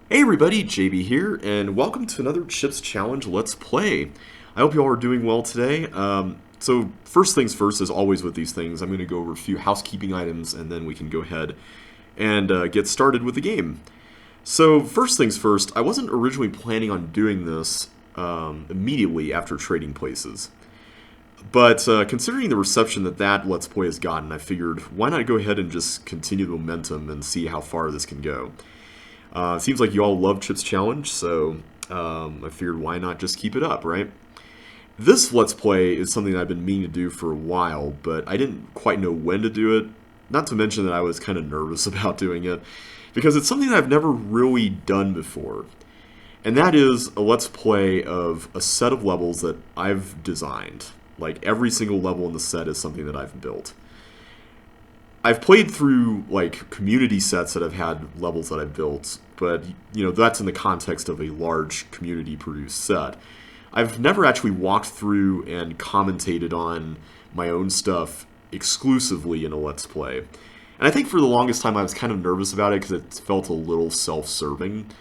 Hey everybody, JB here, and welcome to another Chips Challenge Let's Play. I hope you all are doing well today. So first things first, as always with these things, I'm going to go over a few housekeeping items, and then we can go ahead and get started with the game. So first things first, I wasn't originally planning on doing this immediately after trading places. But considering the reception that Let's Play has gotten, I figured, why not go ahead and just continue the momentum and see how far this can go. It seems like you all love Chips Challenge, so I figured why not just keep it up, right? This Let's Play is something that I've been meaning to do for a while, but I didn't quite know when to do it. Not to mention that I was kind of nervous about doing it, because it's something that I've never really done before. And that is a Let's Play of a set of levels that I've designed. Like, every single level in the set is something that I've built. I've played through, like, community sets that have had levels that I've built, but, you know, that's in the context of a large community-produced set. I've never actually walked through and commentated on my own stuff exclusively in a Let's Play. And I think for the longest time I was kind of nervous about it because it felt a little self-serving.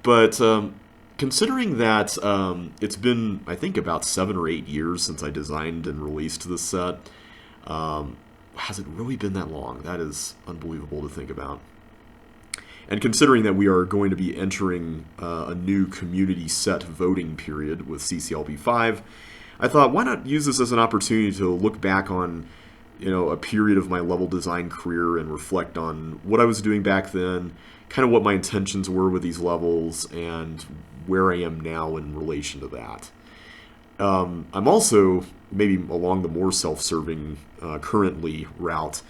But considering that it's been, I think, about 7 or 8 years since I designed and released this set, has it really been that long? That is unbelievable to think about. And considering that we are going to be entering a new community set voting period with CCLP5, I thought, why not use this as an opportunity to look back on, you know, a period of my level design career and reflect on what I was doing back then, kind of what my intentions were with these levels, and where I am now in relation to that. I'm also, maybe along the more self-serving currently route,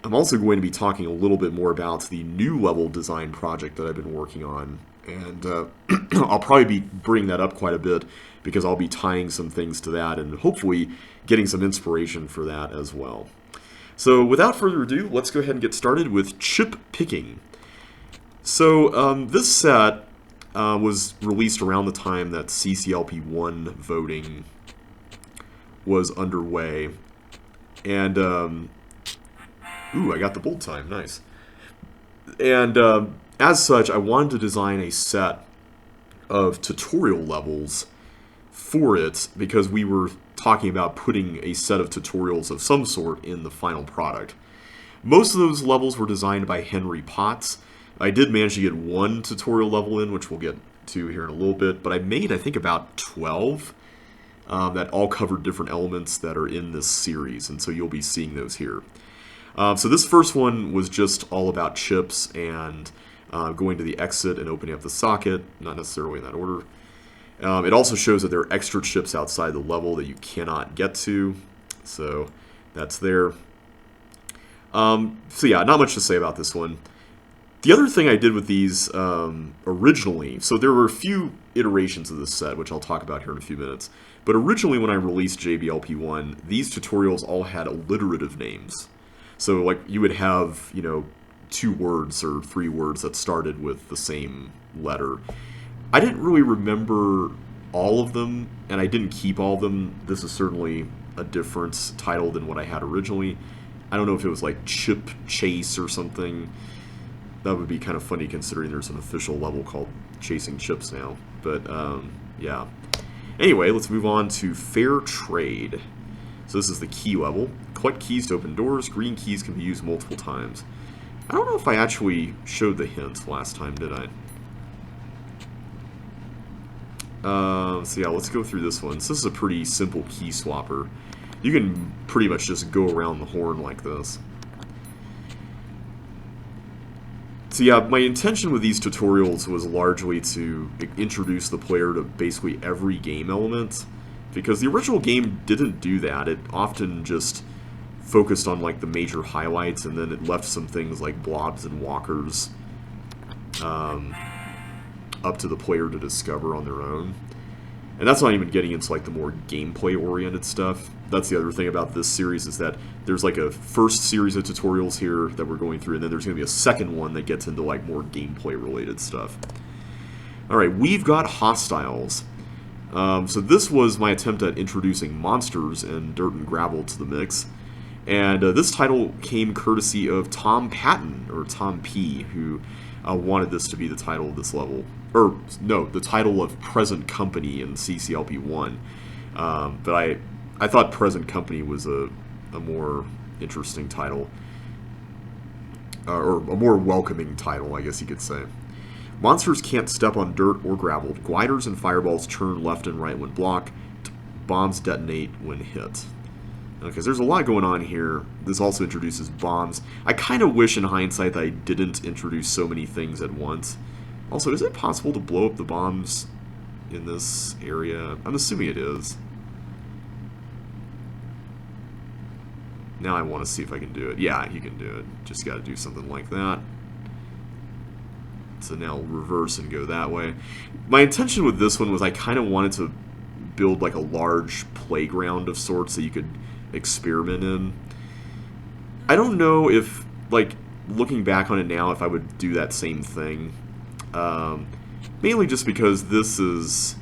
I'm also going to be talking a little bit more about the new level design project that I've been working on. And I'll probably be bringing that up quite a bit because I'll be tying some things to that and hopefully getting some inspiration for that as well. So without further ado, let's go ahead and get started with chip picking. So this set was released around the time that CCLP1 voting was underway. And, ooh, I got the bold time, nice. And as such, I wanted to design a set of tutorial levels for it because we were talking about putting a set of tutorials of some sort in the final product. Most of those levels were designed by Henry Potts. I did manage to get one tutorial level in, which we'll get to here in a little bit, but I made, I think, about 12 that all covered different elements that are in this series, and so you'll be seeing those here. So this first one was just all about chips and going to the exit and opening up the socket, not necessarily in that order. It also shows that there are extra chips outside the level that you cannot get to, so that's there. So yeah, not much to say about this one. The other thing I did with these originally, so there were a few iterations of this set, which I'll talk about here in a few minutes, but originally when I released JBLP1, these tutorials all had alliterative names. So like you would have, you know, 2 words or 3 words that started with the same letter. I didn't really remember all of them, and I didn't keep all of them. This is certainly a different title than what I had originally. I don't know if it was like Chip Chase or something. That would be kind of funny considering there's an official level called Chasing Chips now. But, yeah. Anyway, let's move on to Fair Trade. So this is the key level. Collect keys to open doors. Green keys can be used multiple times. I don't know if I actually showed the hint last time, did I? So yeah, let's go through this one. So this is a pretty simple key swapper. You can pretty much just go around the horn like this. So yeah, my intention with these tutorials was largely to introduce the player to basically every game element, because the original game didn't do that. It often just focused on like the major highlights, and then it left some things like blobs and walkers up to the player to discover on their own. And that's not even getting into like the more gameplay-oriented stuff. That's the other thing about this series, is that there's like a first series of tutorials here that we're going through, and then there's going to be a second one that gets into like more gameplay-related stuff. Alright, we've got hostiles. So this was my attempt at introducing monsters and dirt and gravel to the mix. And this title came courtesy of Tom Patton, or Tom P., who wanted this to be the title of this level. Or, no, the title of Present Company in CCLP1. But I thought Present Company was a more interesting title. Or a more welcoming title, I guess you could say. Monsters can't step on dirt or gravel. Gliders and fireballs turn left and right when blocked. Bombs detonate when hit. Okay, so there's a lot going on here. This also introduces bombs. I kind of wish in hindsight that I didn't introduce so many things at once. Also, is it possible to blow up the bombs in this area? I'm assuming it is. Now I want to see if I can do it. Yeah, you can do it. Just got to do something like that. So now reverse and go that way. My intention with this one was I kind of wanted to build like a large playground of sorts that you could experiment in. I don't know if, like, looking back on it now, if I would do that same thing. Mainly just because this is...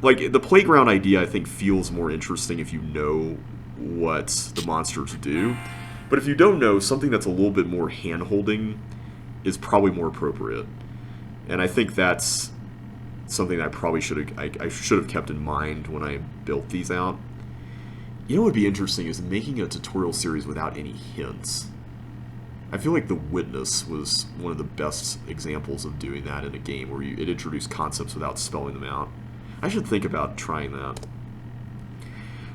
Like, the playground idea, I think, feels more interesting if you know what the monsters do. But if you don't know, something that's a little bit more hand-holding is probably more appropriate. And I think that's something that I probably should have kept in mind when I built these out. You know what would be interesting is making a tutorial series without any hints. I feel like The Witness was one of the best examples of doing that in a game where it introduced concepts without spelling them out. I should think about trying that.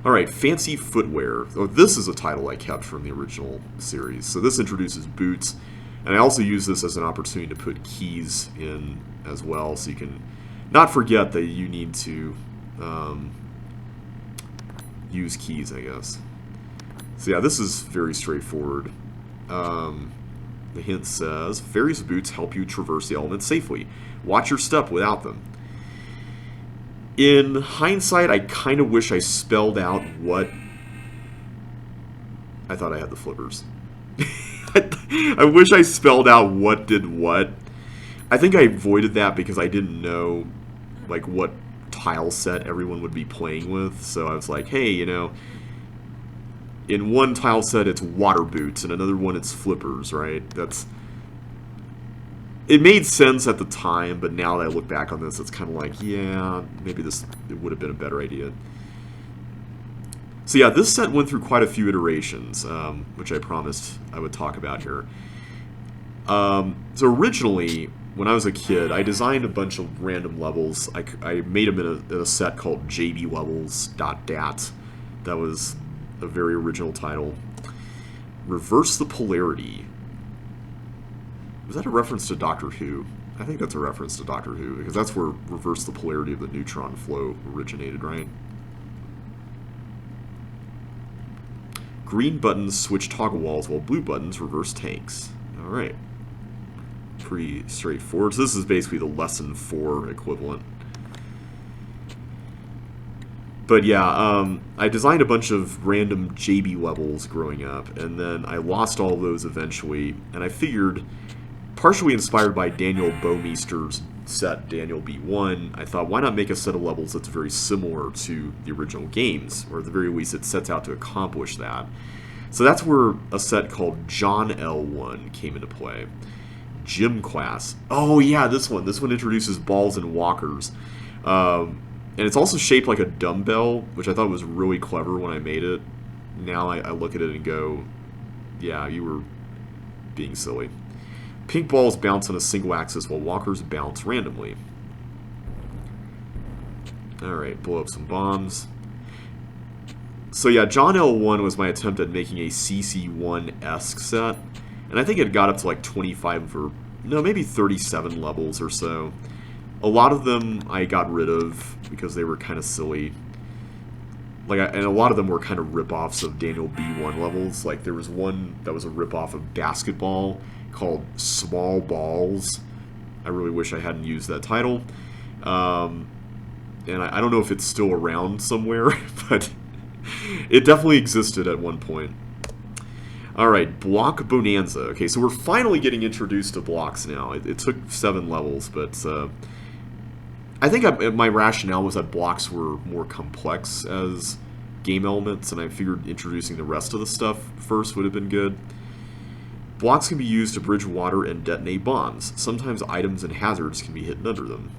Alright, Fancy Footwear. Oh, this is a title I kept from the original series. So this introduces boots, and I also use this as an opportunity to put keys in as well, so you can not forget that you need to use keys, I guess. So yeah, this is very straightforward. The hint says, various boots help you traverse the elements safely. Watch your step without them. In hindsight, I kind of wish I spelled out what... I thought I had the flippers. I wish I spelled out what did what. I think I avoided that because I didn't know, like, what tile set everyone would be playing with. So I was like, hey, you know, in one tile set it's water boots, and another one it's flippers, right? It made sense at the time, but now that I look back on this, it's kind of like, yeah, maybe it would have been a better idea. So yeah, this set went through quite a few iterations, which I promised I would talk about here. So originally, when I was a kid, I designed a bunch of random levels. I made them in a set called JBLP1. That was a very original title. Reverse the polarity. Was that a reference to Doctor Who? I think that's a reference to Doctor Who, because that's where reverse the polarity of the neutron flow originated, right? Green buttons switch toggle walls, while blue buttons reverse tanks. Alright. Pretty straightforward. So this is basically the Lesson 4 equivalent. But yeah, I designed a bunch of random JB levels growing up, and then I lost all of those eventually, and I figured, partially inspired by Daniel Bouwmeester's set, Daniel B1, I thought, why not make a set of levels that's very similar to the original games, or at the very least it sets out to accomplish that. So that's where a set called John L1 came into play. Gym class. Oh yeah, this one introduces balls and walkers. And it's also shaped like a dumbbell, which I thought was really clever when I made it. Now I look at it and go, yeah, you were being silly. Pink balls bounce on a single axis while walkers bounce randomly. Alright, blow up some bombs. So yeah, John L1 was my attempt at making a CC1-esque set. And I think it got up to like 25 or, no, maybe 37 levels or so. A lot of them I got rid of because they were kind of silly. And a lot of them were kind of rip-offs of Daniel B1 levels. Like, there was one that was a rip-off of basketball called Small Balls. I really wish I hadn't used that title. And I don't know if it's still around somewhere, but it definitely existed at one point. Alright, Block Bonanza. Okay, so we're finally getting introduced to blocks now. It took 7 levels, but I think my rationale was that blocks were more complex as game elements, and I figured introducing the rest of the stuff first would have been good. Blocks can be used to bridge water and detonate bombs. Sometimes items and hazards can be hidden under them.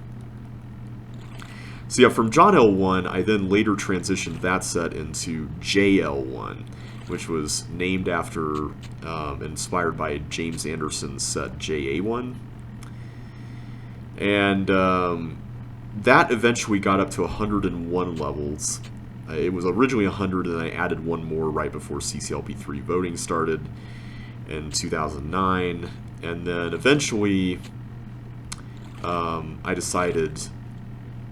So yeah, from John L1, I then later transitioned that set into JL1, which was named after, inspired by James Anderson's set JA1. And that eventually got up to 101 levels. It was originally 100, and I added one more right before CCLP3 voting started in 2009. And then eventually I decided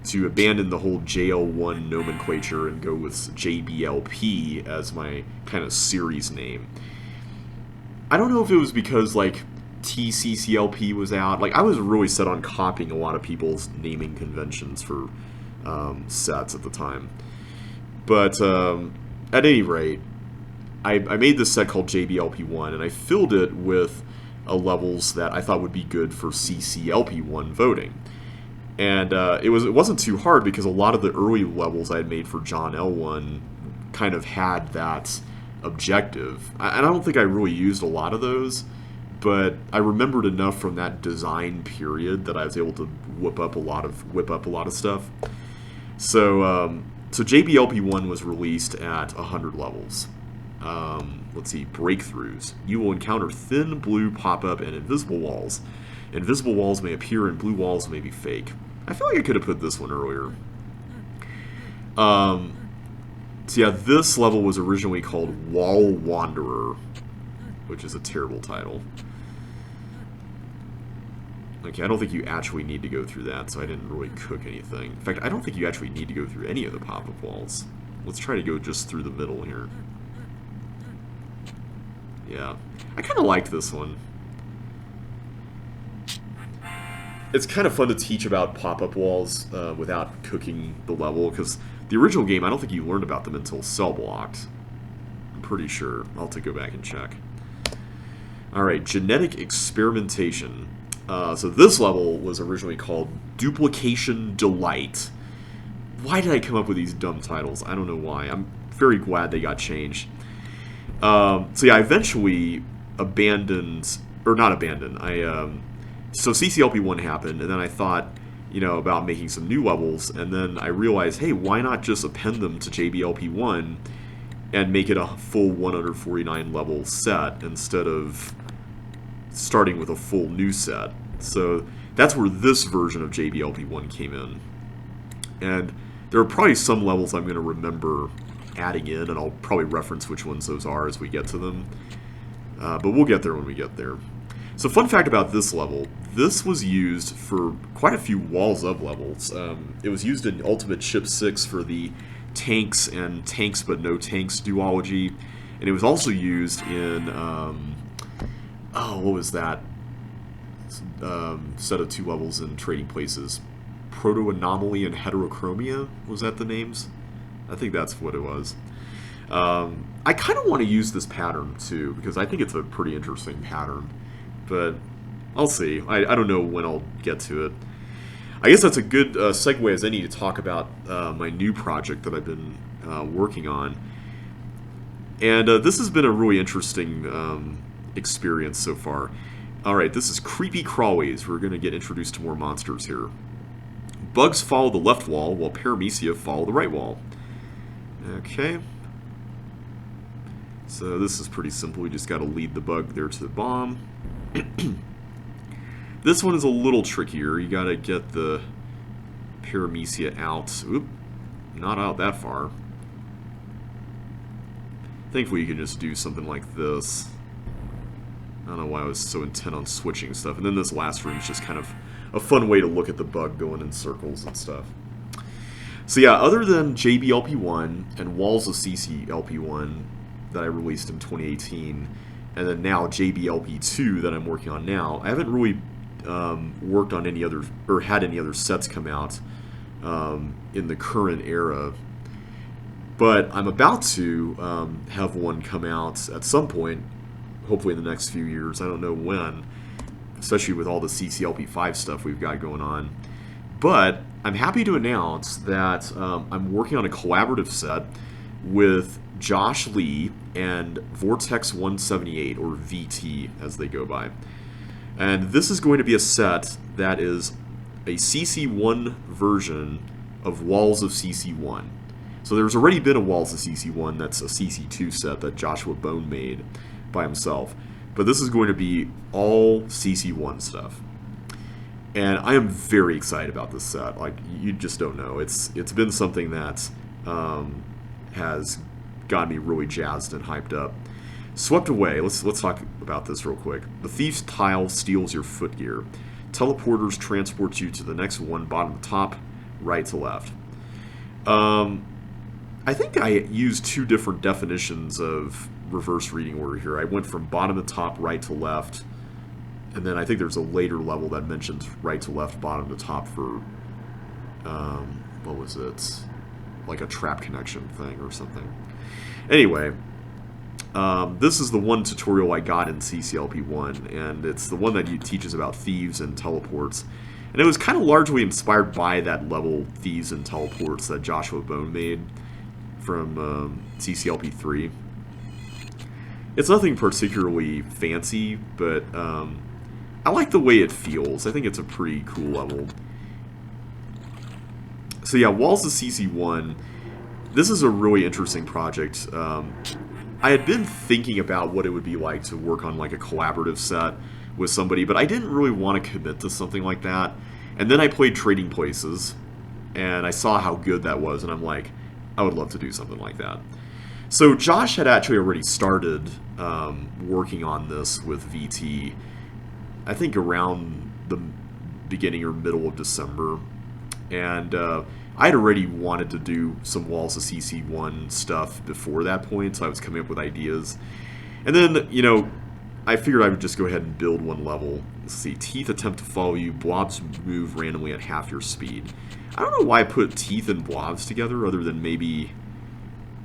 to abandon the whole JL1 nomenclature and go with JBLP as my kind of series name. I don't know if it was because, like, TCCLP was out. Like, I was really set on copying a lot of people's naming conventions for sets at the time. But at any rate, I made this set called JBLP1, and I filled it with levels that I thought would be good for CCLP1 voting. And it wasn't too hard because a lot of the early levels I had made for John L1 kind of had that objective. And I don't think I really used a lot of those, but I remembered enough from that design period that I was able to whip up a lot of stuff. So so JBLP1 was released at 100 levels. Let's see, breakthroughs. You will encounter thin blue pop-up and invisible walls. Invisible walls may appear and blue walls may be fake. I feel like I could have put this one earlier. So yeah, this level was originally called Wall Wanderer, which is a terrible title. Okay, I don't think you actually need to go through that, so I didn't really cook anything. In fact, I don't think you actually need to go through any of the pop-up walls. Let's try to go just through the middle here. Yeah, I kind of liked this one. It's kind of fun to teach about pop-up walls without cooking the level, because the original game, I don't think you learned about them until cell blocked. I'm pretty sure. I'll have to go back and check. Alright, genetic experimentation. So this level was originally called Duplication Delight. Why did I come up with these dumb titles? I don't know why. I'm very glad they got changed. So yeah, I eventually abandoned, or not abandoned, so CCLP1 happened, and then I thought, you know, about making some new levels, and then I realized, hey, why not just append them to JBLP1 and make it a full 149 level set instead of starting with a full new set. So that's where this version of JBLP1 came in. And there are probably some levels I'm going to remember adding in, and I'll probably reference which ones those are as we get to them. But we'll get there when we get there. So fun fact about this level, this was used for quite a few Walls Of levels. It was used in Ultimate Ship 6 for the tanks and tanks but no tanks duology, and it was also used in, what was that? Set of 2 levels in Trading Places. Proto-Anomaly and Heterochromia, was that the names? I think that's what it was. I kind of want to use this pattern too, because I think it's a pretty interesting pattern. But I'll see. I don't know when I'll get to it. I guess that's a good segue as any to talk about my new project that I've been working on. And this has been a really interesting experience so far. Alright, this is Creepy Crawlies. We're going to get introduced to more monsters here. Bugs follow the left wall, while Paramecia follow the right wall. Okay. So this is pretty simple. We just got to lead the bug there to the bomb. This one is a little trickier. You gotta get the Paramecia out. Oop, not out that far. Thankfully you can just do something like this. I don't know why I was so intent on switching stuff. And then this last room is just kind of a fun way to look at the bug going in circles and stuff. So yeah, other than JBLP1 and Walls of CCLP1 that I released in 2018, and then now JBLP2 that I'm working on now, I haven't really worked on any other, or had any other sets come out in the current era. But I'm about to have one come out at some point, hopefully in the next few years. I don't know when, especially with all the CCLP5 stuff we've got going on. But I'm happy to announce that I'm working on a collaborative set with Josh Lee and Vortex 178, or VT as they go by. And this is going to be a set that is a CC1 version of Walls of CC1. So there's already been a Walls of CC1 that's a CC2 set that Joshua Bone made by himself. But this is going to be all CC1 stuff. And I am very excited about this set. Like, you just don't know. It's been something that has got me really jazzed and hyped up. Swept Away. Let's talk about this real quick. The Thief's Tile steals your footgear. Teleporters transports you to the next one, bottom to top, right to left. I think I used two different definitions of reverse reading order here. I went from bottom to top, right to left, and then I think there's a later level that mentions right to left, bottom to top for, what was it? Like a trap connection thing or something. Anyway, this is the one tutorial I got in CCLP1, and it's the one that teaches about thieves and teleports. And it was kind of largely inspired by that level, Thieves and Teleports, that Joshua Bone made from CCLP3. It's nothing particularly fancy, but I like the way it feels. I think it's a pretty cool level. So yeah, Walls of CC1, this is a really interesting project. I had been thinking about what it would be like to work on like a collaborative set with somebody, but I didn't really want to commit to something like that. And then I played Trading Places, and I saw how good that was, and I'm like, I would love to do something like that. So Josh had actually already started working on this with VT, I think around the beginning or middle of December. And I had already wanted to do some Walls of CC1 stuff before that point, so I was coming up with ideas. And then, you know, I figured I would just go ahead and build one level. Let's see, Teeth attempt to follow you, blobs move randomly at half your speed. I don't know why I put Teeth and blobs together, other than maybe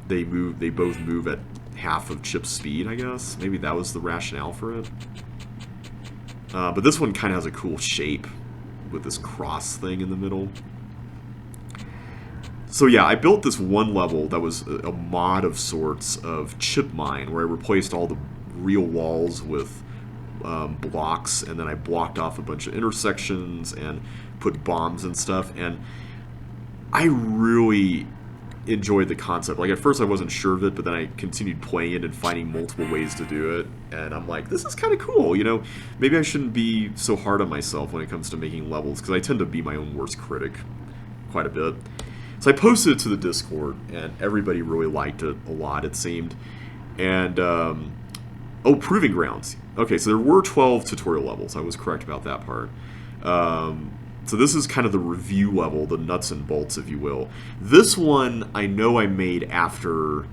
they both move at half of Chip's speed, I guess. Maybe that was the rationale for it. But this one kind of has a cool shape with this cross thing in the middle. So yeah, I built this one level that was a mod of sorts of Chip Mine, where I replaced all the real walls with blocks, and then I blocked off a bunch of intersections and put bombs and stuff, and I really enjoyed the concept. Like, at first I wasn't sure of it, but then I continued playing it and finding multiple ways to do it, and I'm like, this is kind of cool, you know? Maybe I shouldn't be so hard on myself when it comes to making levels, because I tend to be my own worst critic quite a bit. So I posted it to the Discord, and everybody really liked it a lot, it seemed. And, oh, Proving Grounds. Okay, so there were 12 tutorial levels. I was correct about that part. So this is kind of the review level, the nuts and bolts, if you will. This one I know I made after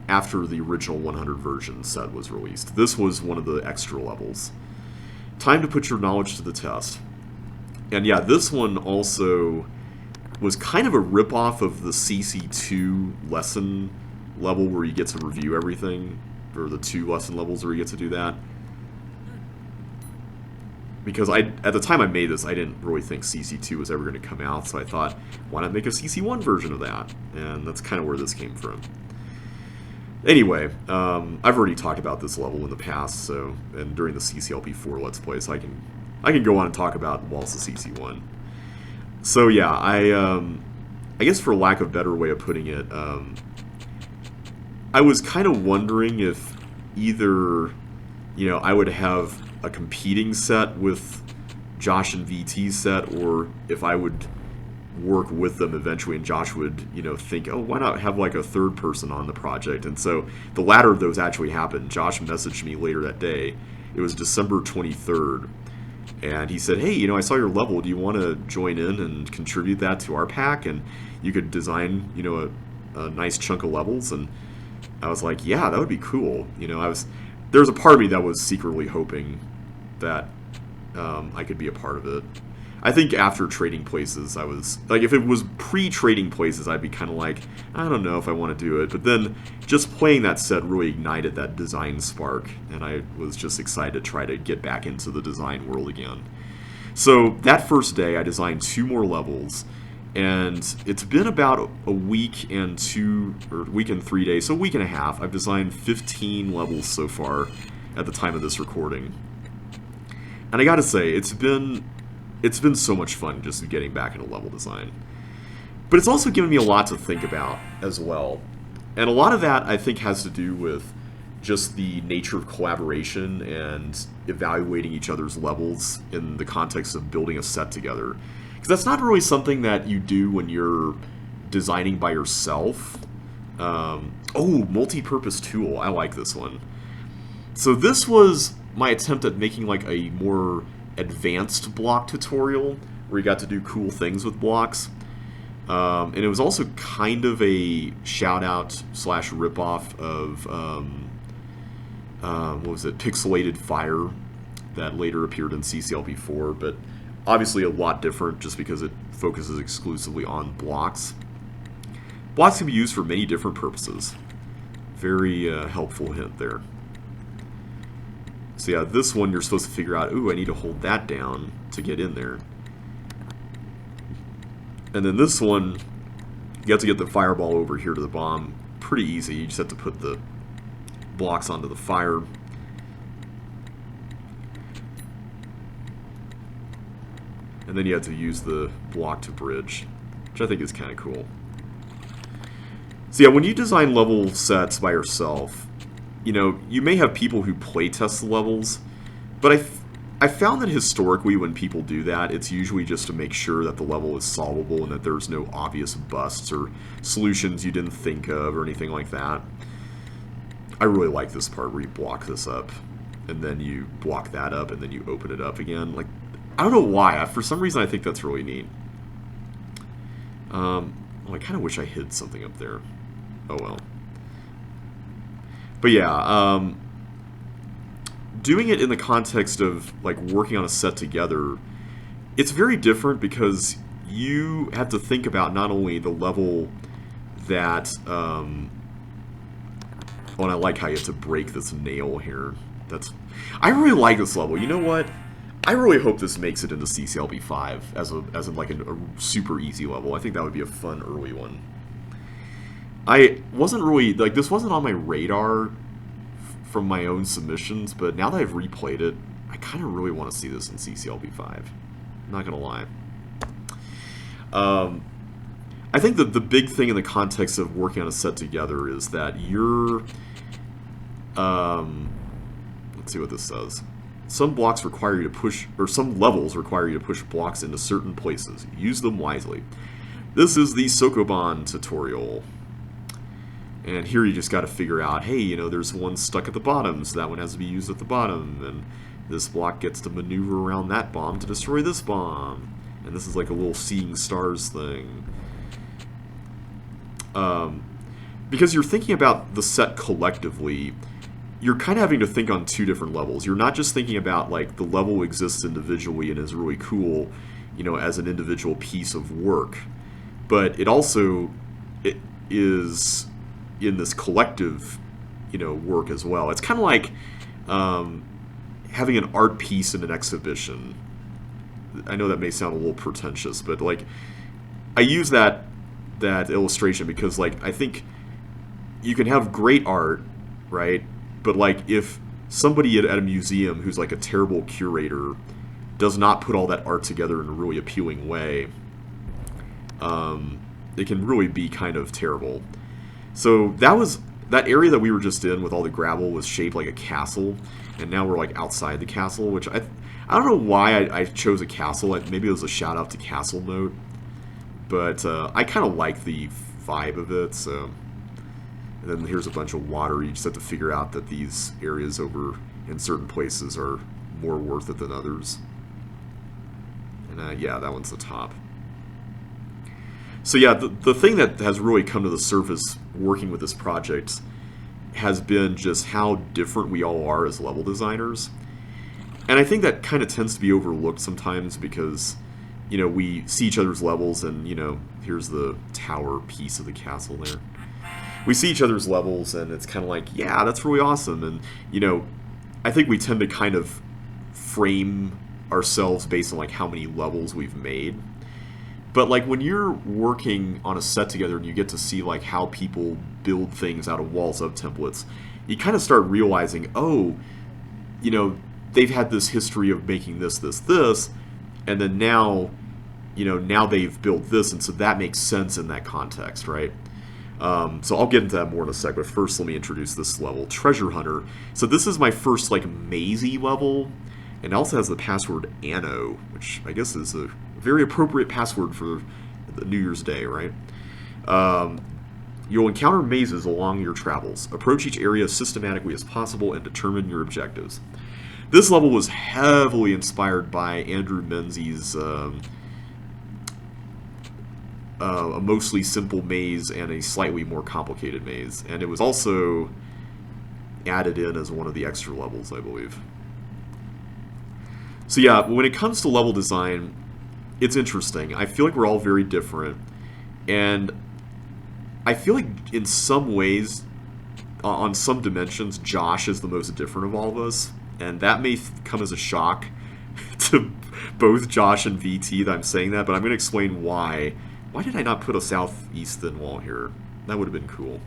after the original 100 version set was released. This was one of the extra levels. Time to put your knowledge to the test. And yeah, this one also was kind of a ripoff of the CC2 lesson level where you get to review everything, or the 2 lesson levels where you get to do that. Because at the time I made this, I didn't really think CC2 was ever going to come out, so I thought, why not make a CC1 version of that? And that's kind of where this came from. Anyway, I've already talked about this level in the past, so, and during the CCLP4 Let's Play, so I can go on and talk about Walls of CC1. So yeah, I guess for lack of a better way of putting it, I was kind of wondering if either, you know, I would have a competing set with Josh and VT's set, or if I would work with them eventually and Josh would, you know, think, oh, why not have like a third person on the project? And so the latter of those actually happened. Josh messaged me later that day. It was December 23rd. And he said, hey, you know, I saw your level. Do you want to join in and contribute that to our pack? And you could design, you know, a nice chunk of levels. And I was like, yeah, that would be cool. You know, there was a part of me that was secretly hoping that I could be a part of it. I think after Trading Places, I was, like, if it was pre-Trading Places, I'd be kind of like, I don't know if I want to do it. But then just playing that set really ignited that design spark, and I was just excited to try to get back into the design world again. So that first day, I designed 2 more levels, And it's been about a week and 3 days, so a week and a half. I've designed 15 levels so far at the time of this recording. And I gotta say, it's been so much fun just getting back into level design. But it's also given me a lot to think about as well. And a lot of that, I think, has to do with just the nature of collaboration and evaluating each other's levels in the context of building a set together. Because that's not really something that you do when you're designing by yourself. Oh, MultiPurpose Tool. I like this one. So this was my attempt at making like a more advanced block tutorial where you got to do cool things with blocks. And it was also kind of a shout-out / rip-off of, what was it, Pixelated Fire that later appeared in CCLP4, but obviously a lot different just because it focuses exclusively on blocks. Blocks can be used for many different purposes. Very helpful hint there. So yeah, this one you're supposed to figure out, ooh, I need to hold that down to get in there. And then this one, you have to get the fireball over here to the bomb. Pretty easy, you just have to put the blocks onto the fire. And then you have to use the block to bridge, which I think is kind of cool. So yeah, when you design level sets by yourself, you know, you may have people who play test the levels, but I found that historically when people do that, it's usually just to make sure that the level is solvable and that there's no obvious busts or solutions you didn't think of or anything like that. I really like this part where you block this up, and then you block that up, and then you open it up again. Like, I don't know why. For some reason, I think that's really neat. Well, I kind of wish I hid something up there. Oh well. But yeah, doing it in the context of like working on a set together, it's very different because you have to think about not only the level that, oh, and I like how you have to break this nail here. I really like this level. You know what? I really hope this makes it into CCLP5 as in like a super easy level. I think that would be a fun early one. I wasn't really, like, this wasn't on my radar from my own submissions, but now that I've replayed it, I kind of really want to see this in CCLP5. I'm not going to lie. I think that the big thing in the context of working on a set together is that you're... let's see what this says. Some blocks require you to push, or some levels require you to push blocks into certain places. Use them wisely. This is the Sokoban tutorial. And here you just got to figure out, hey, you know, there's one stuck at the bottom, so that one has to be used at the bottom. And this block gets to maneuver around that bomb to destroy this bomb. And this is like a little seeing stars thing. Because you're thinking about the set collectively, you're kind of having to think on two different levels. You're not just thinking about, like, the level exists individually and is really cool, you know, as an individual piece of work. But it also is in this collective, you know, work as well. It's kind of like having an art piece in an exhibition. I know that may sound a little pretentious, but, like, I use that illustration because, like, I think you can have great art, right? But, like, if somebody at a museum who's, like, a terrible curator does not put all that art together in a really appealing way, it can really be kind of terrible. So that area that we were just in with all the gravel was shaped like a castle, and now we're, like, outside the castle, which I don't know why I chose a castle. Maybe it was a shout-out to Castle Note, but I kind of like the vibe of it, so... And then here's a bunch of water. You just have to figure out that these areas over in certain places are more worth it than others. And yeah, that one's the top. So yeah, the thing that has really come to the surface working with this project has been just how different we all are as level designers. And I think that kind of tends to be overlooked sometimes because, you know, we see each other's levels and, you know, here's the tower piece of the castle there. We see each other's levels, and it's kind of like, yeah, that's really awesome. And, you know, I think we tend to kind of frame ourselves based on, like, how many levels we've made. But like when you're working on a set together and you get to see like how people build things out of walls of templates, you kind of start realizing, oh, you know, they've had this history of making this, this, this, and then now, you know, now they've built this, and so that makes sense in that context, right? So I'll get into that more in a sec, but first let me introduce this level, Treasure Hunter. So this is my first like mazy level, and it also has the password Anno, which I guess is a very appropriate password for the New Year's Day, right? You'll encounter mazes along your travels. Approach each area as systematically as possible and determine your objectives. This level was heavily inspired by Andrew Menzies' a mostly simple maze and a slightly more complicated maze. And it was also added in as one of the extra levels, I believe. So yeah, when it comes to level design, it's interesting. I feel like we're all very different. And I feel like in some ways, on some dimensions, Josh is the most different of all of us. And that may come as a shock to both Josh and VT that I'm saying that, but I'm going to explain why. Why did I not put a southeast thin wall here? That would have been cool.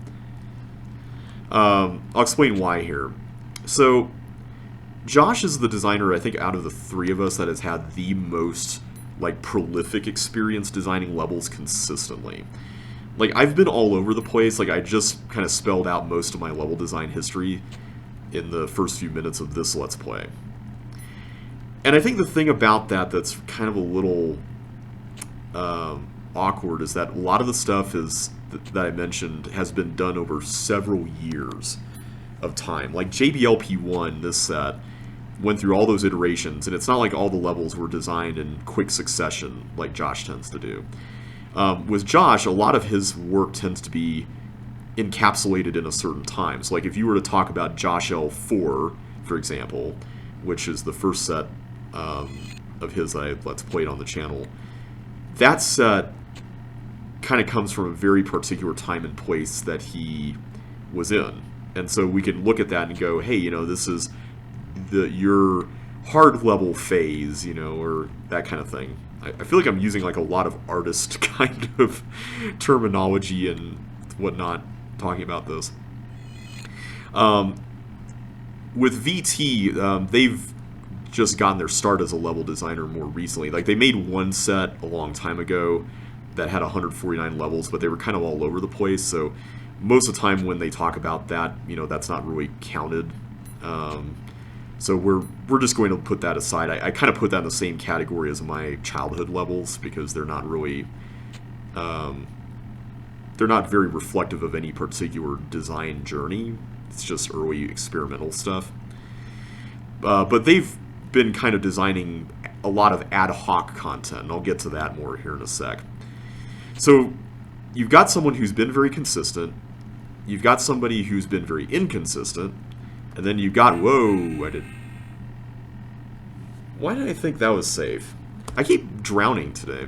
I'll explain why here. So, Josh is the designer, I think, out of the three of us that has had the most, like, prolific experience designing levels consistently. Like, I've been all over the place. Like, I just kind of spelled out most of my level design history in the first few minutes of this Let's Play. And I think the thing about that that's kind of a little awkward is that a lot of the stuff is that I mentioned has been done over several years of time. Like JBLP1, this set, went through all those iterations, and it's not like all the levels were designed in quick succession like Josh tends to do. With Josh, a lot of his work tends to be encapsulated in a certain time. So like if you were to talk about Josh L4, for example, which is the first set of his I Let's Played on the channel, that set kind of comes from a very particular time and place that he was in. And so we can look at that and go, hey, you know, this is your hard level phase, you know, or that kind of thing. I feel like I'm using like a lot of artist kind of terminology and whatnot talking about this. With VT, they've just gotten their start as a level designer more recently. Like they made one set a long time ago that had 149 levels, but they were kind of all over the place. So most of the time when they talk about that, you know, that's not really counted. So we're just going to put that aside. I kind of put that in the same category as my childhood levels because they're not really, they're not very reflective of any particular design journey. It's just early experimental stuff. But they've been kind of designing a lot of ad hoc content, and I'll get to that more here in a sec. So you've got someone who's been very consistent, you've got somebody who's been very inconsistent, and then you've got, whoa, why did I think that was safe? I keep drowning today.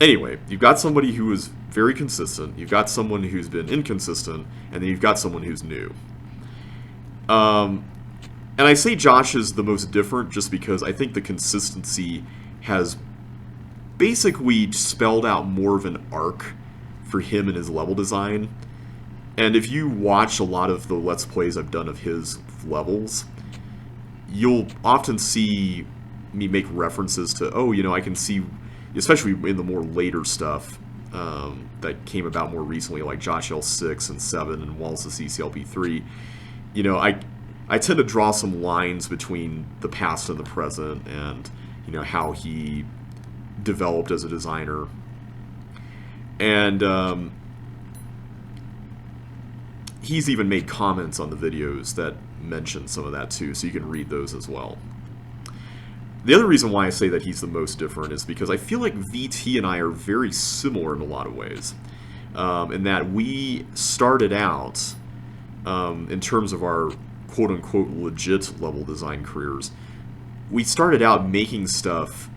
Anyway, you've got somebody who is very consistent, you've got someone who's been inconsistent, and then you've got someone who's new. And I say Josh is the most different just because I think the consistency has basically spelled out more of an arc for him and his level design. And if you watch a lot of the Let's Plays I've done of his levels, you'll often see me make references to, oh, you know, I can see, especially in the more later stuff that came about more recently, like Josh L6 and 7 and Wallace's CCLP3, you know, I tend to draw some lines between the past and the present and, you know, how he developed as a designer. And he's even made comments on the videos that mention some of that too, so you can read those as well. The other reason why I say that he's the most different is because I feel like VT and I are very similar in a lot of ways. In that we started out, in terms of our quote-unquote legit level design careers, we started out making stuff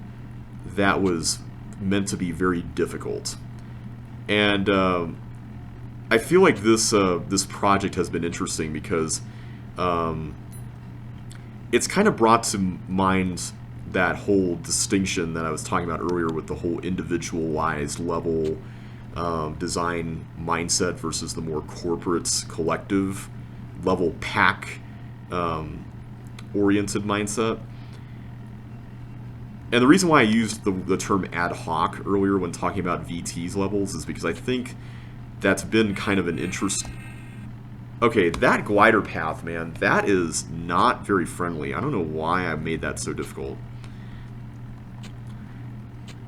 that was meant to be very difficult. And I feel like this project has been interesting because it's kind of brought to mind that whole distinction that I was talking about earlier with the whole individualized level design mindset versus the more corporate, collective level pack oriented mindset. And the reason why I used the term ad hoc earlier when talking about VT's levels is because I think that's been kind of an interest. Okay, that glider path, man, that is not very friendly. I don't know why I made that so difficult.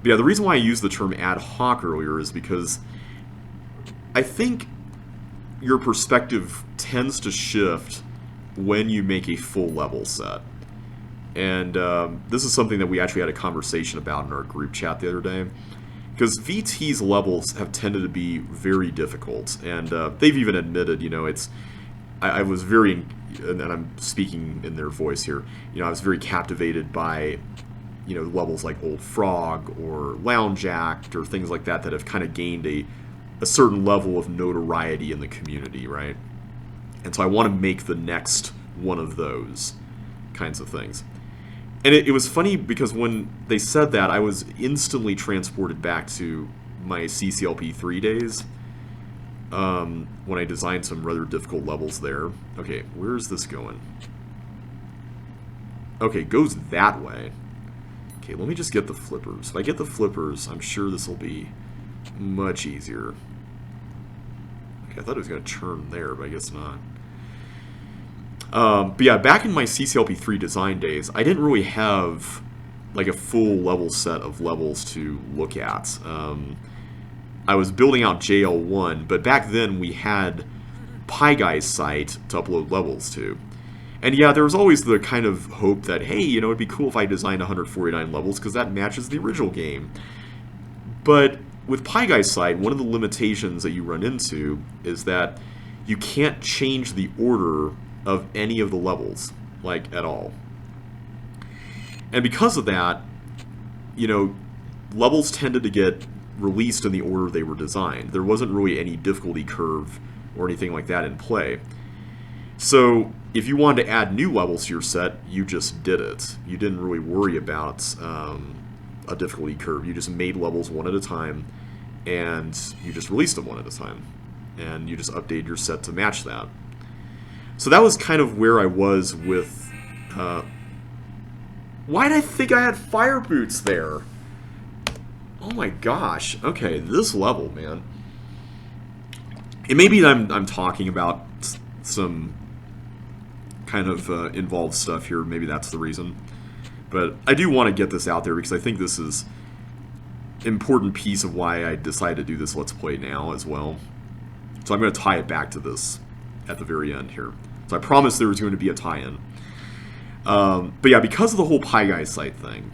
But yeah, the reason why I used the term ad hoc earlier is because I think your perspective tends to shift when you make a full level set. And this is something that we actually had a conversation about in our group chat the other day. Because VT's levels have tended to be very difficult. And they've even admitted, you know, I was very, and I'm speaking in their voice here, you know, I was very captivated by, you know, levels like Old Frog or Lounge Act or things like that that have kind of gained a certain level of notoriety in the community, right? And so I want to make the next one of those kinds of things. And it was funny because when they said that, I was instantly transported back to my CCLP3 days when I designed some rather difficult levels there. Okay, where's this going? Okay, it goes that way. Okay, let me just get the flippers. If I get the flippers, I'm sure this will be much easier. Okay, I thought it was going to turn there, but I guess not. But yeah, back in my CCLP3 design days, I didn't really have like a full level set of levels to look at. I was building out JL1, but back then we had PyGuy's site to upload levels to. And yeah, there was always the kind of hope that, hey, you know, it'd be cool if I designed 149 levels because that matches the original game. But with PyGuy's site, one of the limitations that you run into is that you can't change the order of any of the levels, like, at all. And because of that, you know, levels tended to get released in the order they were designed. There wasn't really any difficulty curve or anything like that in play. So if you wanted to add new levels to your set, you just did it. You didn't really worry about a difficulty curve. You just made levels one at a time, and you just released them one at a time. And you just updated your set to match that. So that was kind of where I was with... why did I think I had fire boots there? Oh my gosh. Okay, this level, man. It may be that I'm talking about some kind of involved stuff here. Maybe that's the reason. But I do want to get this out there because I think this is an important piece of why I decided to do this Let's Play now as well. So I'm going to tie it back to this at the very end here. So I promised there was going to be a tie-in. But yeah, because of the whole PyGuy site thing,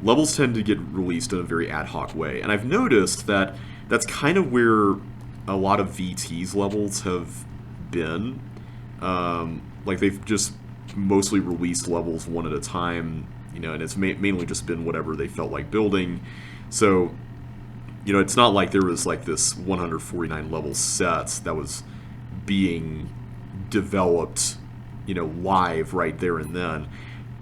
levels tend to get released in a very ad hoc way. And I've noticed that that's kind of where a lot of VT's levels have been. Like they've just mostly released levels one at a time, you know, and it's mainly just been whatever they felt like building. So, you know, it's not like there was like this 149 level set that was being developed, you know, live right there and then.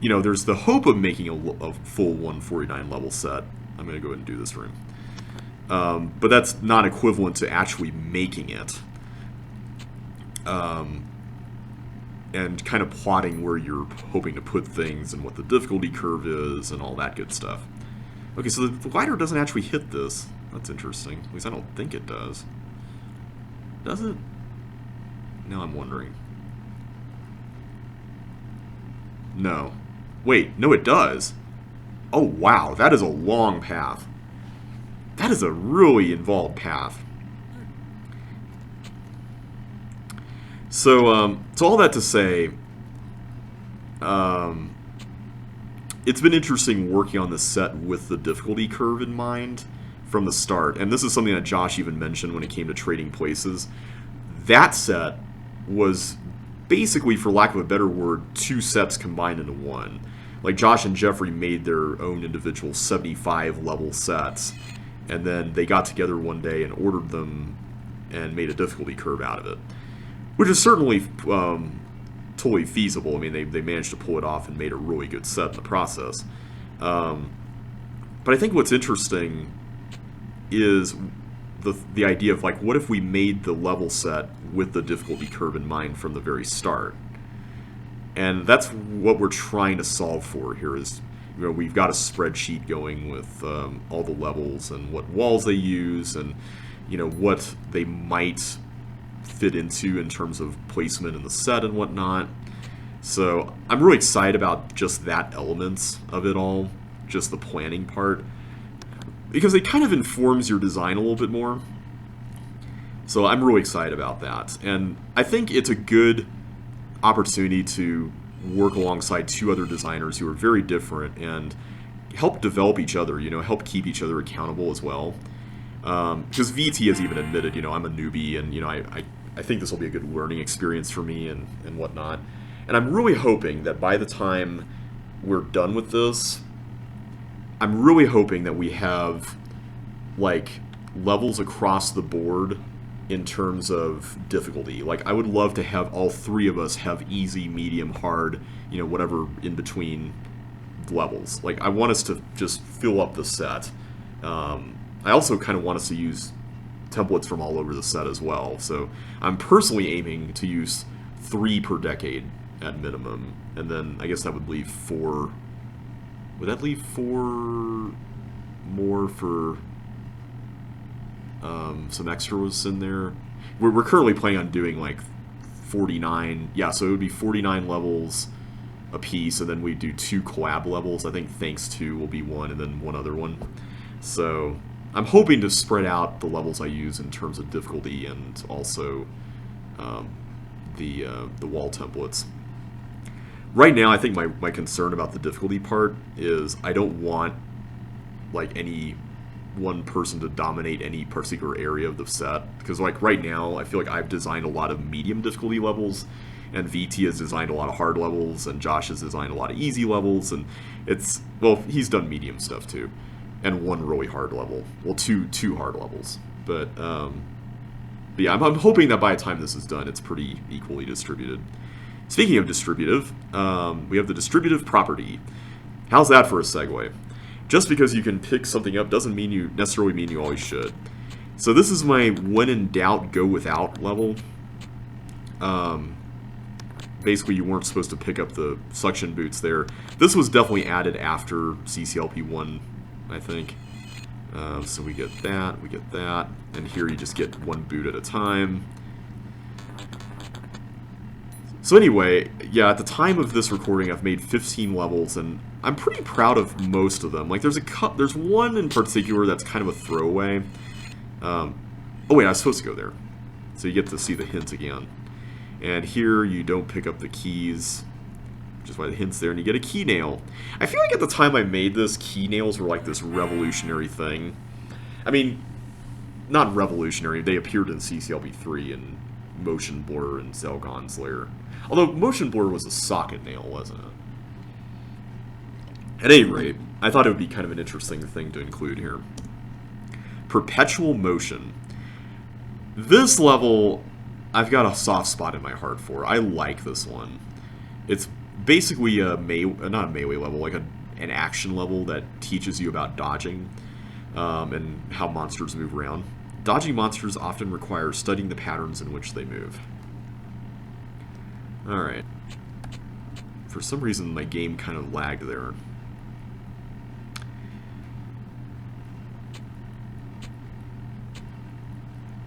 You know, there's the hope of making a full 149 level set. I'm going to go ahead and do this room. But that's not equivalent to actually making it. And kind of plotting where you're hoping to put things and what the difficulty curve is and all that good stuff. Okay, so the glider doesn't actually hit this. That's interesting. At least I don't think it does. Does it? Now I'm wondering. No. Wait, no it does. Oh wow, that is a long path. That is a really involved path. So, all that to say, it's been interesting working on this set with the difficulty curve in mind from the start. And this is something that Josh even mentioned when it came to trading places. That set was basically, for lack of a better word, two sets combined into one. Like, Josh and Jeffrey made their own individual 75 level sets, and then they got together one day and ordered them and made a difficulty curve out of it. Which is certainly totally feasible. I mean, they managed to pull it off and made a really good set in the process. But I think what's interesting is the idea of, like, what if we made the level set with the difficulty curve in mind from the very start? And that's what we're trying to solve for here. Is, you know, we've got a spreadsheet going with all the levels and what walls they use, and, you know, what they might fit into in terms of placement in the set and whatnot. So I'm really excited about just that element of it all, just the planning part, because it kind of informs your design a little bit more. So I'm really excited about that. And I think it's a good opportunity to work alongside two other designers who are very different and help develop each other, you know, help keep each other accountable as well. Because VT has even admitted, you know, I'm a newbie, and, you know, I think this will be a good learning experience for me and whatnot. And I'm really hoping that by the time we're done with this, I'm really hoping that we have, like, levels across the board in terms of difficulty. Like, I would love to have all three of us have easy, medium, hard, you know, whatever in between levels. Like, I want us to just fill up the set. I also kind of want us to use templates from all over the set as well. So I'm personally aiming to use 3 per decade at minimum, and then I guess that would leave 4. Would that leave 4 more for some extras in there? We're currently planning on doing like 49. Yeah, so it would be 49 levels a piece, and then we do 2 collab levels. I think Thanks To will be 1, and then 1 other one. So I'm hoping to spread out the levels I use in terms of difficulty, and also the wall templates. Right now, I think my concern about the difficulty part is I don't want, like, any one person to dominate any particular area of the set. Because, like, right now, I feel like I've designed a lot of medium difficulty levels, and VT has designed a lot of hard levels, and Josh has designed a lot of easy levels, and it's, well, he's done medium stuff too. And 1 really hard level. Well, two hard levels. But yeah, I'm hoping that by the time this is done, it's pretty equally distributed. Speaking of distributive, we have the distributive property. How's that for a segue? Just because you can pick something up doesn't necessarily mean you always should. So this is my when in doubt, go without level. Basically, you weren't supposed to pick up the suction boots there. This was definitely added after CCLP1, I think. So we get that, and here you just get 1 boot at a time. So anyway, yeah, at the time of this recording, I've made 15 levels, and I'm pretty proud of most of them. Like, there's one in particular that's kind of a throwaway. Oh wait, I was supposed to go there. So you get to see the hint again. And here you don't pick up the keys, which is why the hint's there, and you get a key nail. I feel like at the time I made this, key nails were like this revolutionary thing. I mean, not revolutionary, they appeared in CCLP3 and Motion Blur and Zelgon's Lair. Although Motion Blur was a socket nail, wasn't it? At any rate, I thought it would be kind of an interesting thing to include here. Perpetual Motion. This level, I've got a soft spot in my heart for. I like this one. It's basically not a melee level, like an action level that teaches you about dodging and how monsters move around. Dodging monsters often requires studying the patterns in which they move. Alright. For some reason, my game kind of lagged there.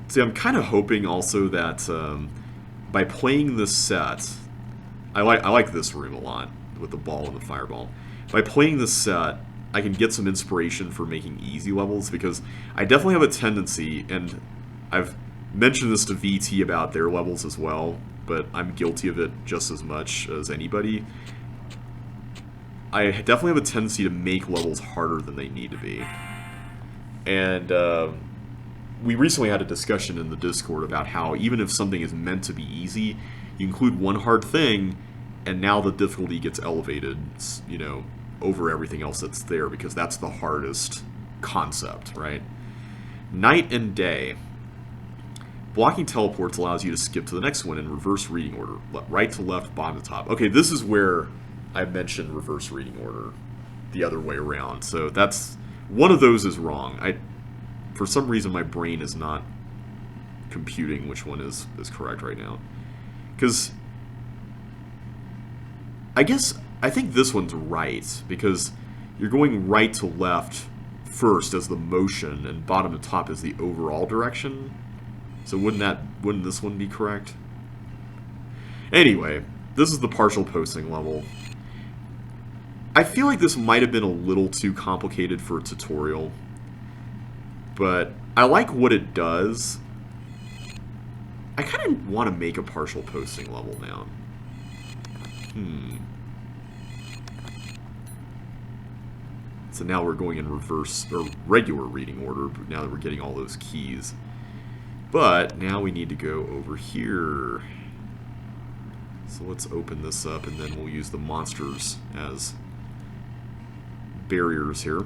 See, I'm kind of hoping also that by playing this set, I like this room a lot with the ball and the fireball. By playing this set, I can get some inspiration for making easy levels, because I definitely have a tendency, and I've mentioned this to VT about their levels as well, but I'm guilty of it just as much as anybody. I definitely have a tendency to make levels harder than they need to be. And we recently had a discussion in the Discord about how even if something is meant to be easy, you include one hard thing, and now the difficulty gets elevated, you know, over everything else that's there, because that's the hardest concept, right? Night and Day. Blocking teleports allows you to skip to the next one in reverse reading order. Right to left, bottom to top. Okay, this is where I mentioned reverse reading order. the other way around. So that's one of those is wrong. For some reason my brain is not computing which one is correct right now. Because I think this one's right, because you're going right to left first as the motion, and bottom to top is the overall direction. So wouldn't this one be correct? Anyway, this is the partial posting level. I feel like this might have been a little too complicated for a tutorial, but I like what it does. I kind of want to make a partial posting level now. So now we're going in reverse, or regular reading order, now that we're getting all those keys. But now we need to go over here. So let's open this up, and then we'll use the monsters as barriers here.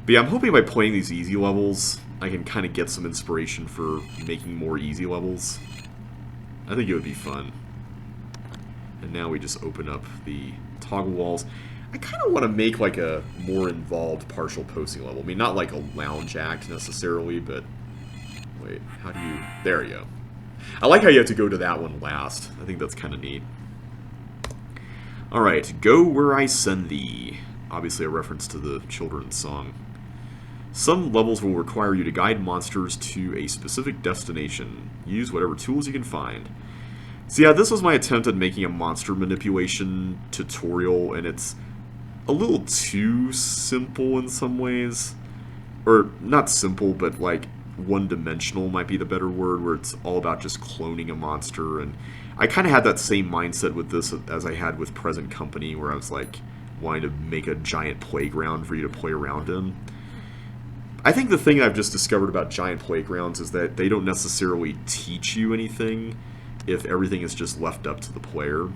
But yeah, I'm hoping by playing these easy levels, I can kind of get some inspiration for making more easy levels. I think it would be fun. And now we just open up the toggle walls. I kind of want to make like a more involved partial posting level. I mean, not like a lounge act necessarily, but... Wait, how do you... There you go. I like how you have to go to that one last. I think that's kind of neat. Alright, go where I send thee. Obviously a reference to the children's song. Some levels will require you to guide monsters to a specific destination. Use whatever tools you can find. So yeah, this was my attempt at making a monster manipulation tutorial, and it's a little too simple in some ways. Or, not simple, but like one-dimensional might be the better word, where it's all about just cloning a monster. And I kind of had that same mindset with this as I had with Present Company, where I was like wanting to make a giant playground for you to play around in. I think the thing I've just discovered about giant playgrounds is that they don't necessarily teach you anything if everything is just left up to the player.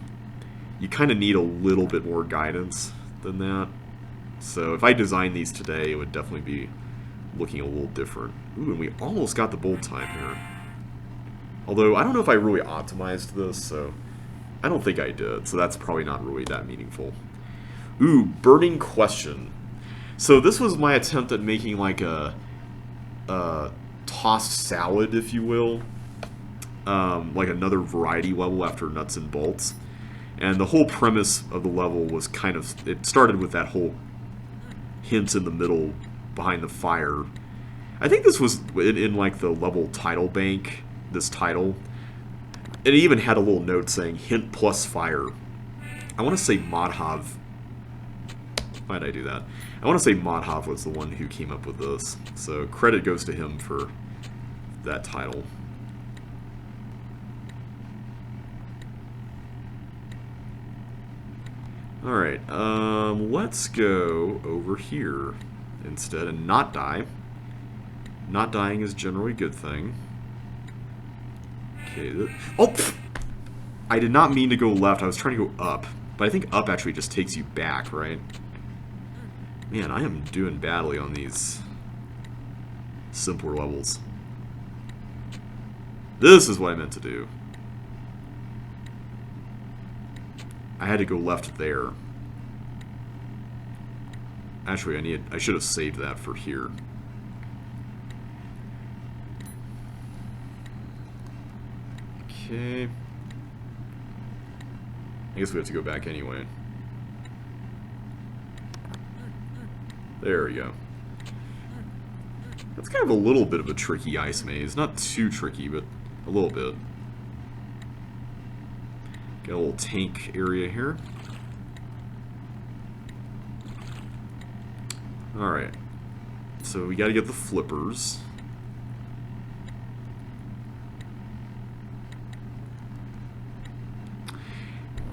You kind of need a little bit more guidance than that. So if I designed these today, it would definitely be looking a little different. Ooh, and we almost got the bold time here. Although, I don't know if I really optimized this, so I don't think I did. So that's probably not really that meaningful. Ooh, burning question. So this was my attempt at making like a tossed salad, if you will. Like another variety level after Nuts and Bolts. And the whole premise of the level was kind of... It started with that whole hint in the middle behind the fire. I think this was in like the level title bank, this title. It even had a little note saying hint plus fire. I want to say Modhav... Why did I do that? I want to say Modhav was the one who came up with this. So credit goes to him for that title. Alright, let's go over here instead and not die. Not dying is generally a good thing. Okay, oh! Pfft. I did not mean to go left, I was trying to go up. But I think up actually just takes you back, right? Man, I am doing badly on these simpler levels. This is what I meant to do. I had to go left there. Actually, I should have saved that for here. Okay. I guess we have to go back anyway. There we go. That's kind of a little bit of a tricky ice maze. Not too tricky, but a little bit. Got a little tank area here. Alright. So we gotta get the flippers.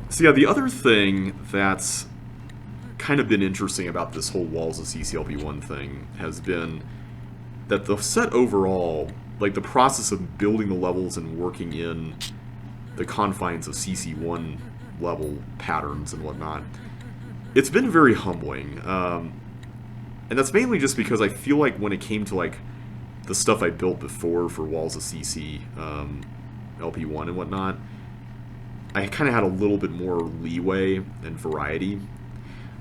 So yeah, the other thing that's kind of been interesting about this whole Walls of CCLP1 thing has been that the set overall, like the process of building the levels and working in the confines of CC1 level patterns and whatnot, it's been very humbling. And that's mainly just because I feel like when it came to like the stuff I built before for Walls of CC LP1 and whatnot, I kind of had a little bit more leeway and variety.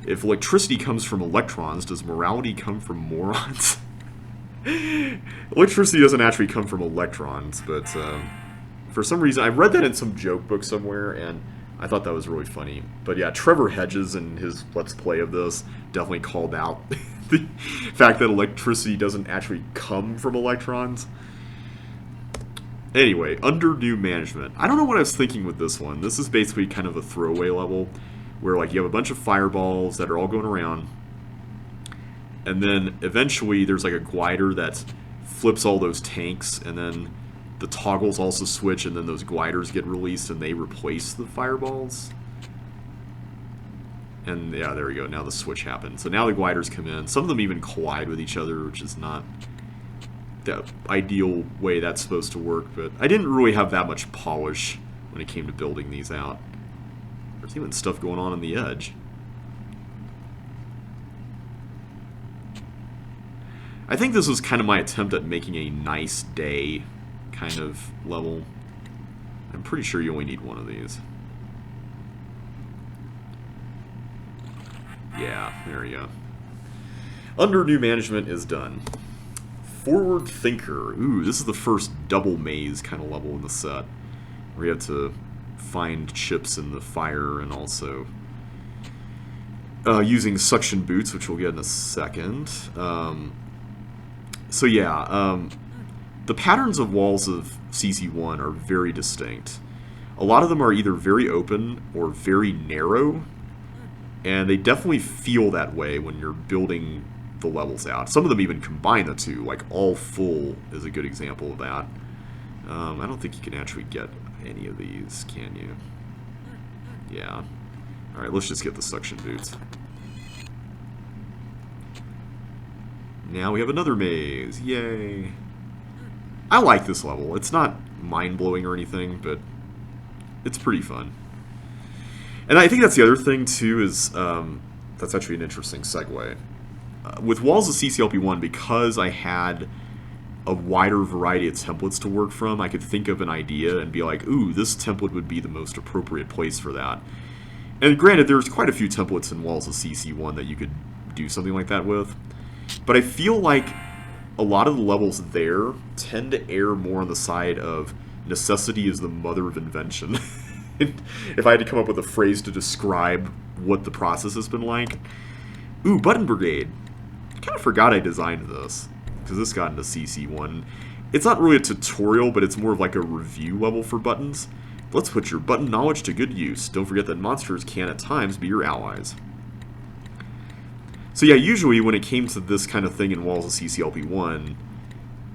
If electricity comes from electrons, does morality come from morons? Electricity doesn't actually come from electrons, but for some reason, I read that in some joke book somewhere, and I thought that was really funny. But yeah, Trevor Hedges in his Let's Play of this definitely called out the fact that electricity doesn't actually come from electrons. Anyway, under new management. I don't know what I was thinking with this one. This is basically kind of a throwaway level where like you have a bunch of fireballs that are all going around, and then eventually there's like a glider that flips all those tanks, and then the toggles also switch, and then those gliders get released and they replace the fireballs. And yeah, there we go. Now the switch happened. So now the gliders come in. Some of them even collide with each other, which is not the ideal way that's supposed to work, but I didn't really have that much polish when it came to building these out. There's even stuff going on the edge. I think this was kind of my attempt at making a nice day kind of level. I'm pretty sure you only need one of these. Yeah, there we go. Under new management is done. Forward Thinker. Ooh, this is the first double maze kind of level in the set, where you have to find chips in the fire and also using suction boots, which we'll get in a second. So yeah, the patterns of walls of CC1 are very distinct. A lot of them are either very open or very narrow, and they definitely feel that way when you're building the levels out. Some of them even combine the two, like All Full is a good example of that. I don't think you can actually get any of these, can you? Yeah. Alright, let's just get the suction boots. Now we have another maze. Yay. I like this level. It's not mind-blowing or anything, but it's pretty fun. And I think that's the other thing, too, is that's actually an interesting segue. With Walls of CCLP1, because I had a wider variety of templates to work from, I could think of an idea and be like, ooh, this template would be the most appropriate place for that. And granted, there's quite a few templates in Walls of CC1 that you could do something like that with. But I feel like a lot of the levels there tend to err more on the side of necessity is the mother of invention. If I had to come up with a phrase to describe what the process has been like. Ooh, Button Brigade. I kind of forgot I designed this, because this got into CC1. It's not really a tutorial, but it's more of like a review level for buttons. Let's put your button knowledge to good use. Don't forget that monsters can at times be your allies. So yeah, usually when it came to this kind of thing in Walls of CCLP1,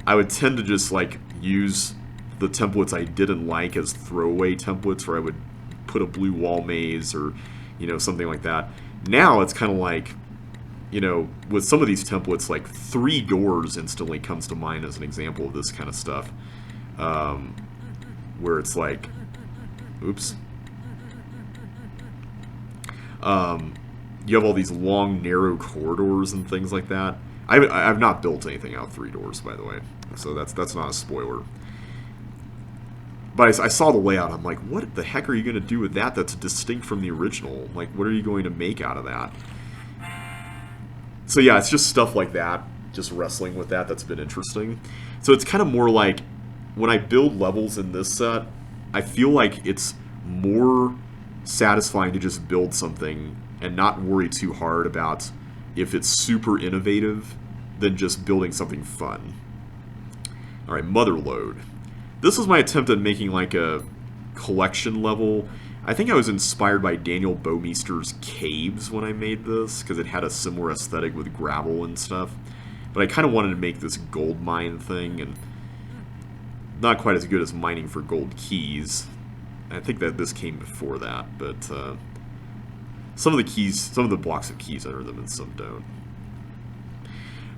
I would tend to just like use the templates I didn't like as throwaway templates, where I would put a blue wall maze or, you know, something like that. Now it's kind of like, you know, with some of these templates, like 3 doors instantly comes to mind as an example of this kind of stuff. Where it's like, oops. You have all these long, narrow corridors and things like that. I've not built anything out 3 doors, by the way, so that's not a spoiler. But I saw the layout, I'm like, what the heck are you going to do with that that's distinct from the original? Like, what are you going to make out of that? So yeah, it's just stuff like that, just wrestling with that, that's been interesting. So it's kind of more like, when I build levels in this set, I feel like it's more satisfying to just build something and not worry too hard about if it's super innovative than just building something fun. Alright, Motherlode. This was my attempt at making like a collection level. I think I was inspired by Daniel Bowmeister's Caves when I made this, because it had a similar aesthetic with gravel and stuff. But I kind of wanted to make this gold mine thing, and not quite as good as mining for gold keys. I think that this came before that, but some of the keys, some of the blocks of keys enter them and some don't.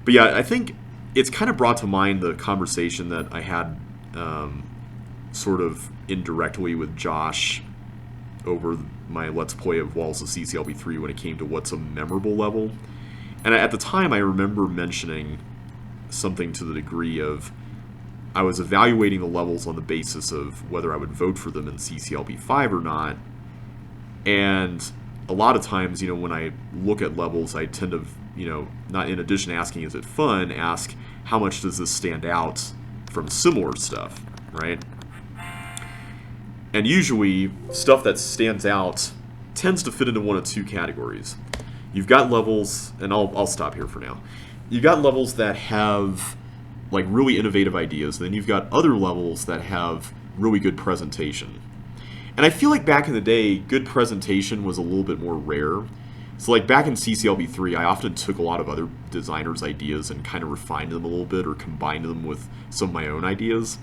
But yeah, I think it's kind of brought to mind the conversation that I had sort of indirectly with Josh over my Let's Play of Walls of CCLP3 when it came to what's a memorable level. And at the time, I remember mentioning something to the degree of, I was evaluating the levels on the basis of whether I would vote for them in CCLP5 or not. And a lot of times, when I look at levels, I tend to, not in addition to asking, is it fun, ask, how much does this stand out from similar stuff, right? And usually, stuff that stands out tends to fit into one of two categories. You've got levels, and I'll stop here for now. You've got levels that have like really innovative ideas, then you've got other levels that have really good presentation. And I feel like back in the day, good presentation was a little bit more rare. So like back in CCLB3, I often took a lot of other designers' ideas and kind of refined them a little bit or combined them with some of my own ideas.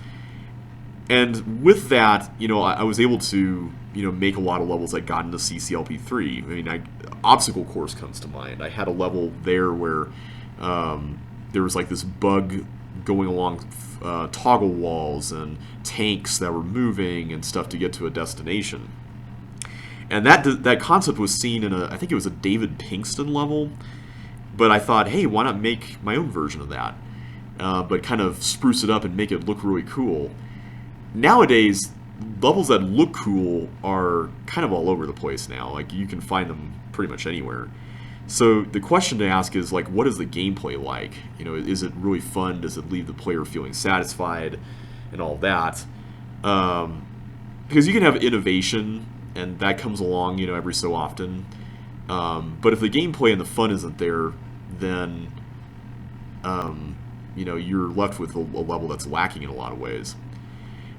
And with that, I was able to, make a lot of levels that got into CCLP3. I mean, obstacle course comes to mind. I had a level there where there was like this bug going along toggle walls and tanks that were moving and stuff to get to a destination. And that concept was seen in I think it was a David Pinkston level, but I thought, hey, why not make my own version of that, but kind of spruce it up and make it look really cool. Nowadays, levels that look cool are kind of all over the place now. Like, you can find them pretty much anywhere. So the question to ask is, like, what is the gameplay like? Is it really fun? Does it leave the player feeling satisfied and all that? Because you can have innovation, and that comes along, every so often. But if the gameplay and the fun isn't there, then, you're left with a level that's lacking in a lot of ways.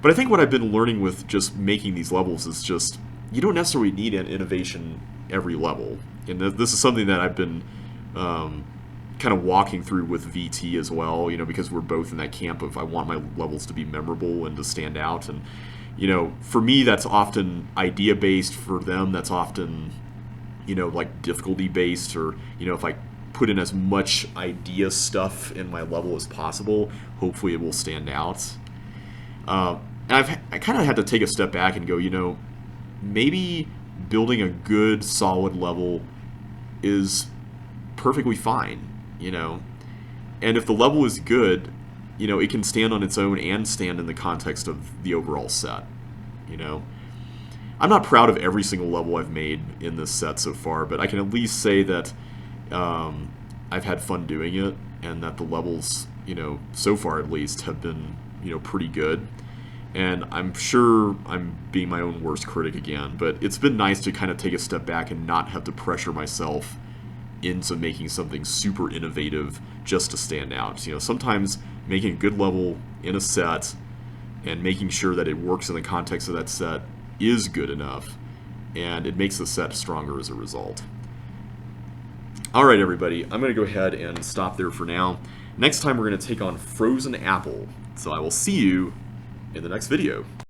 But I think what I've been learning with just making these levels is just, you don't necessarily need an innovation every level. And this is something that I've been kind of walking through with VT as well, because we're both in that camp of I want my levels to be memorable and to stand out. And, for me, that's often idea-based. For them, that's often, like difficulty-based, or, if I put in as much idea stuff in my level as possible, hopefully it will stand out. And I kind of had to take a step back and go, maybe building a good, solid level is perfectly fine, And if the level is good, it can stand on its own and stand in the context of the overall set, I'm not proud of every single level I've made in this set so far, but I can at least say that I've had fun doing it, and that the levels, so far at least, have been, pretty good. And I'm sure I'm being my own worst critic again, but it's been nice to kind of take a step back and not have to pressure myself into making something super innovative just to stand out. Sometimes making a good level in a set and making sure that it works in the context of that set is good enough, and it makes the set stronger as a result. Alright everybody, I'm going to go ahead and stop there for now. Next time we're going to take on Frozen Apple, so I will see you in the next video.